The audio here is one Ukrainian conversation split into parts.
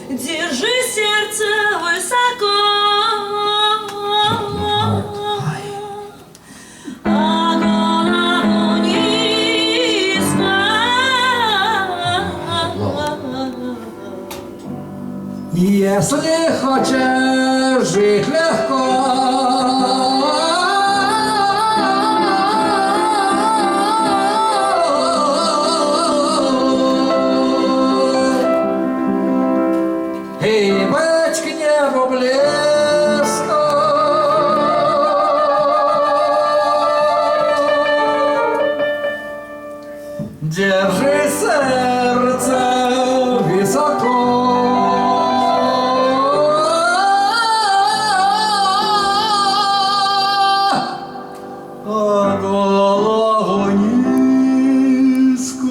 держи сердце высоко, а голову низко. Если хочешь жить легко, и быть к небу близко, держи сердце высоко. А голову низко.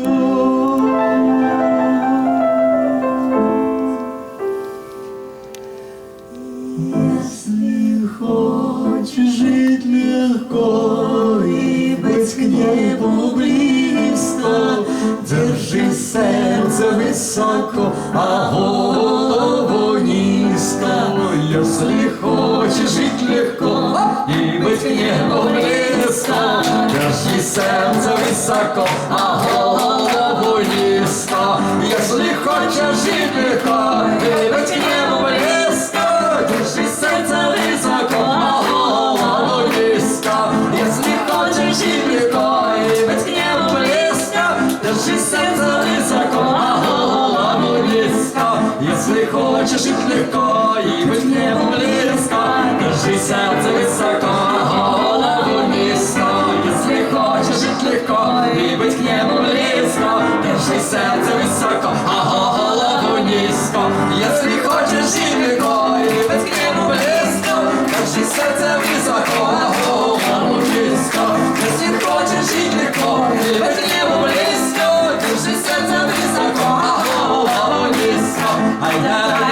Если хочешь жить легко и быть к небу близко, держи сердце высоко, а голову низко. Если хочешь жить легко и быть к небу близко, держи сердце высоко, а голову низко. Если хочешь жить легко и быть к небу близко, держи сердце высоко, а голову низко. Если хочешь жить легко и быть к небу близко, держи сердце высоко, а голову низко. Если хочешь жить легко и быть к небу близко, держи сердце высоко, а голову низко. Если хочешь жить легко и быть к небу близко, держи сердце высоко, а голову низко. Если хочешь жить легко и быть к небу близко, держи сердце высоко, а голову низко. Если хочешь жить легко и быть к небу близко, держи сердце высоко, а голову низко. Ай-яй.